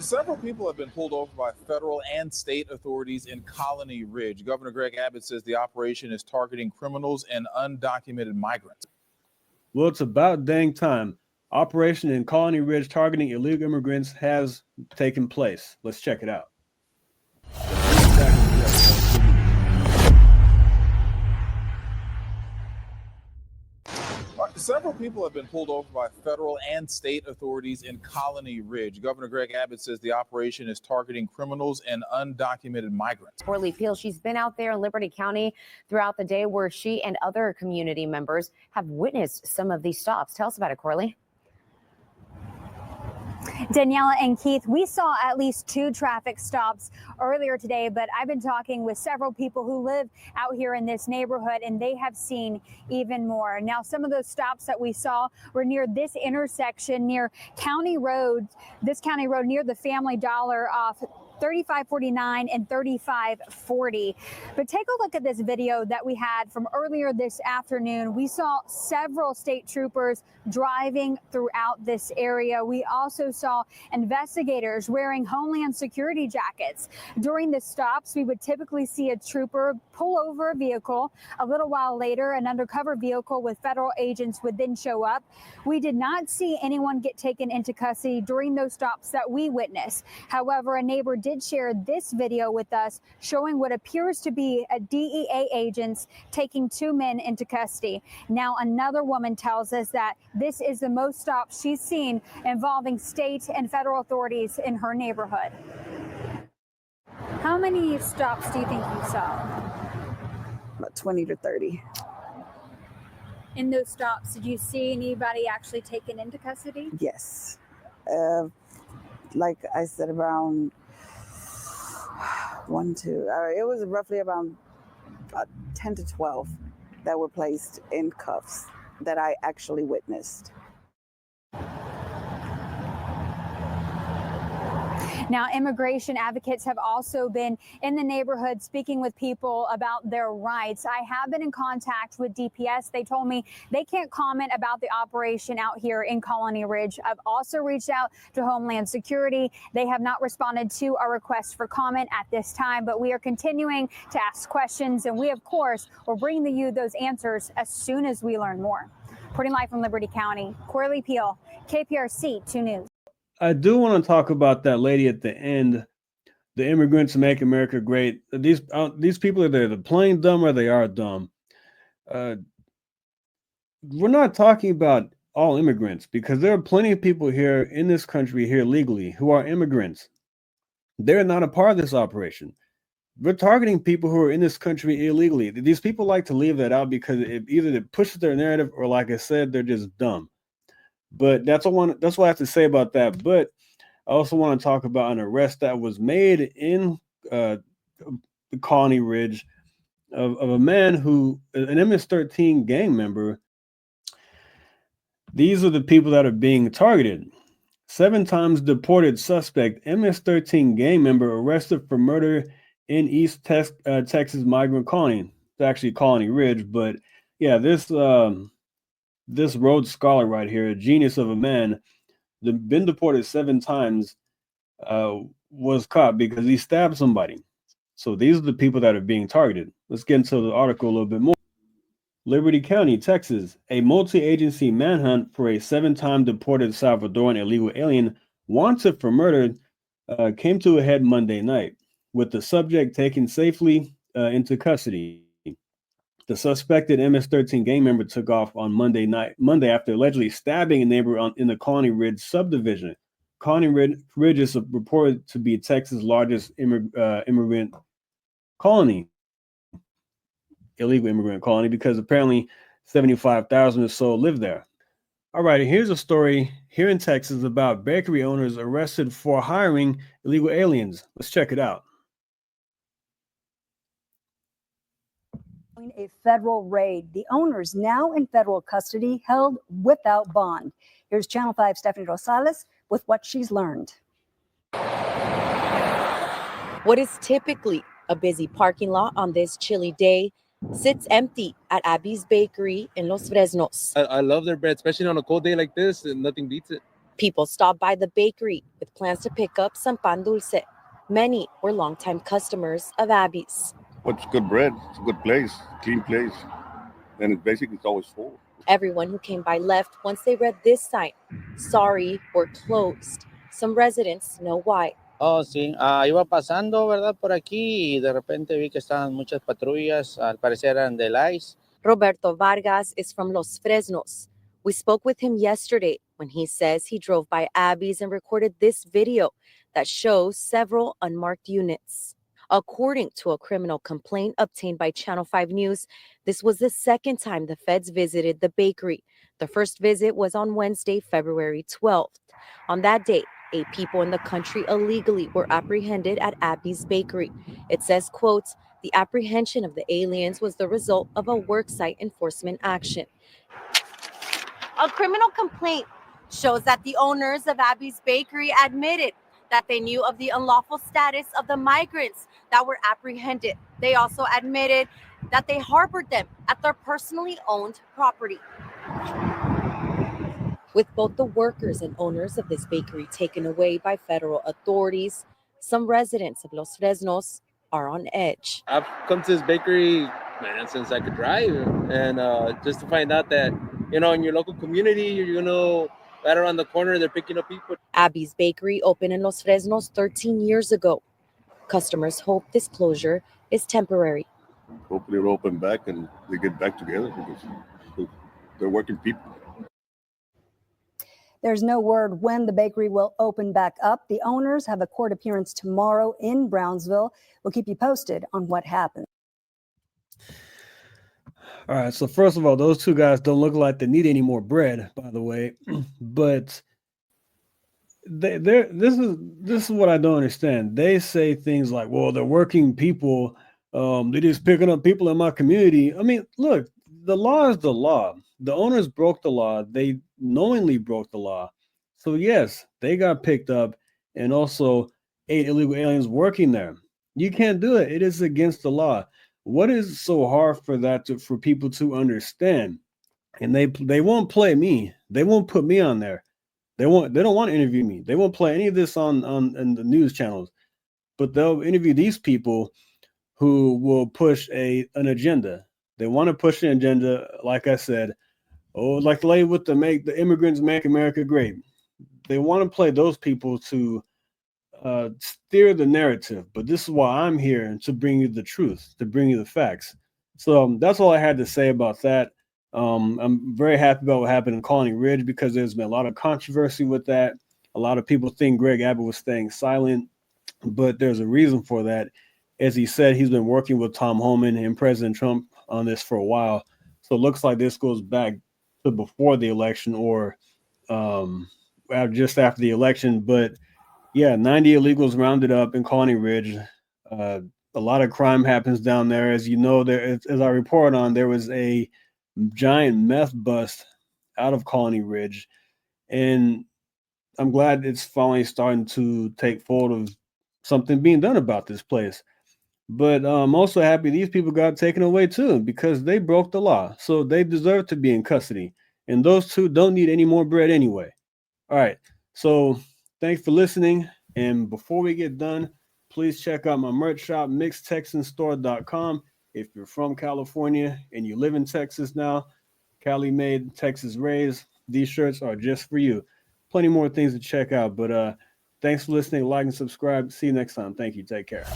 Several people have been pulled over by federal and state authorities in Colony Ridge. Governor Greg Abbott says the operation is targeting criminals and undocumented migrants. Well, it's about dang time. Operation in Colony Ridge targeting illegal immigrants has taken place. Let's check it out. Several people have been pulled over by federal and state authorities in Colony Ridge. Governor Greg Abbott says the operation is targeting criminals and undocumented migrants. Corley Peel, she's been out there in Liberty County throughout the day where she and other community members have witnessed some of these stops. Tell us about it, Corley. Daniela and Keith, we saw at least 2 traffic stops earlier today, but I've been talking with several people who live out here in this neighborhood, and they have seen even more. Now, some of those stops that we saw were near this intersection near County Road, near the Family Dollar off 3549 and 3540. But take a look at this video that we had from earlier this afternoon. We saw several state troopers driving throughout this area. We also saw investigators wearing Homeland Security jackets. During the stops, we would typically see a trooper pull over a vehicle. A little while later, an undercover vehicle with federal agents would then show up. We did not see anyone get taken into custody during those stops that we witnessed. However, a neighbor did share this video with us showing what appears to be a DEA agents taking 2 men into custody. Now, another woman tells us that this is the most stops she's seen involving state and federal authorities in her neighborhood. How many stops do you think you saw? About 20 to 30. In those stops, did you see anybody actually taken into custody? Yes. Like I said, around 1, 2. It was roughly around 10 to 12 that were placed in cuffs that I actually witnessed. Now, immigration advocates have also been in the neighborhood speaking with people about their rights. I have been in contact with DPS. They told me they can't comment about the operation out here in Colony Ridge. I've also reached out to Homeland Security. They have not responded to our request for comment at this time, but we are continuing to ask questions, and we, of course, will bring you those answers as soon as we learn more. Reporting live from Liberty County, Corley Peel, KPRC 2 News. I do want to talk about that lady at the end, the immigrants make America great. These people are either plain dumb or they are dumb. We're not talking about all immigrants because there are plenty of people here in this country here legally who are immigrants. They're not a part of this operation. We're targeting people who are in this country illegally. These people like to leave that out because either it pushes their narrative or, like I said, they're just dumb. But that's what I have to say about that. But I also want to talk about an arrest that was made in the Colony Ridge of a man who, an MS-13 gang member. These are the people that are being targeted. 7 times deported suspect, MS-13 gang member arrested for murder in East Texas migrant colony. It's actually Colony Ridge, but yeah, this Rhodes Scholar right here, a genius of a man, been deported 7 times, was caught because he stabbed somebody. So these are the people that are being targeted. Let's get into the article a little bit more. Liberty County, Texas, a multi-agency manhunt for a 7-time deported Salvadoran illegal alien wanted for murder came to a head Monday night, with the subject taken safely into custody. The suspected MS-13 gang member took off on Monday after allegedly stabbing a neighbor in the Colony Ridge subdivision. Colony Ridge is reported to be Texas' largest immigrant colony, illegal immigrant colony, because apparently 75,000 or so live there. All right, here's a story here in Texas about bakery owners arrested for hiring illegal aliens. Let's check it out. A federal raid. The owners now in federal custody, held without bond. Here's Channel 5 Stephanie Rosales with what she's learned. What is typically a busy parking lot on this chilly day sits empty at Abby's Bakery in Los Fresnos. I love their bread, especially on a cold day like this, and nothing beats it. People stopped by the bakery with plans to pick up some pan dulce. Many were longtime customers of Abby's. What's good bread? It's a good place, clean place, and it's always full. Everyone who came by left once they read this sign. Sorry, we're closed. Some residents know why. Oh, sí. Iba pasando, ¿verdad? Por aquí y de repente vi que estaban muchas patrullas, al parecer eran del ICE. Roberto Vargas is from Los Fresnos. We spoke with him yesterday when he says he drove by Abby's and recorded this video that shows several unmarked units. According to a criminal complaint obtained by Channel 5 News, this was the second time the feds visited the bakery. The first visit was on Wednesday, February 12th. On that day, 8 people in the country illegally were apprehended at Abby's bakery. It says, quote, the apprehension of the aliens was the result of a worksite enforcement action. A criminal complaint shows that the owners of Abby's bakery admitted that they knew of the unlawful status of the migrants that were apprehended. They also admitted that they harbored them at their personally owned property. With both the workers and owners of this bakery taken away by federal authorities, some residents of Los Fresnos are on edge. I've come to this bakery, man, since I could drive, and just to find out that, you know, in your local community, you know, right around the corner, they're picking up people. Abby's bakery opened in Los Fresnos 13 years ago. Customers hope this closure is temporary. Hopefully it'll open back and they get back together because they're working people. There's no word when the bakery will open back up. The owners have a court appearance tomorrow in Brownsville. We'll keep you posted on what happens. All right. So first of all, those two guys don't look like they need any more bread, by the way. But this is what I don't understand. They say things like, "Well, they're working people. They're just picking up people in my community." I mean, look, the law is the law. The owners broke the law. They knowingly broke the law. So yes, they got picked up, and also 8 illegal aliens working there. You can't do it. It is against the law. What is so hard for people to understand? And they won't play me. They won't put me on there. They don't want to interview me. They won't play any of this on the news channels. But they'll interview these people who will push an agenda. They want to push an agenda, like I said. Oh, like the lady with the immigrants make America great. They want to play those people to steer the narrative. But this is why I'm here, to bring you the truth, to bring you the facts. So that's all I had to say about that. I'm very happy about what happened in Colony Ridge because there's been a lot of controversy with that. A lot of people think Greg Abbott was staying silent, but there's a reason for that. As he said, he's been working with Tom Homan and President Trump on this for a while. So it looks like this goes back to before the election or just after the election. But yeah, 90 illegals rounded up in Colony Ridge. A lot of crime happens down there. As you know, as I report on, there was a giant meth bust out of Colony Ridge. And I'm glad it's finally starting to take hold of something being done about this place. But I'm also happy these people got taken away too because they broke the law. So they deserve to be in custody. And those two don't need any more bread anyway. All right. So thanks for listening. And before we get done, please check out my merch shop, mixtexanstore.com. If you're from California and you live in Texas now, Cali made, Texas raised, these shirts are just for you. Plenty more things to check out. But thanks for listening. Like and subscribe. See you next time. Thank you. Take care.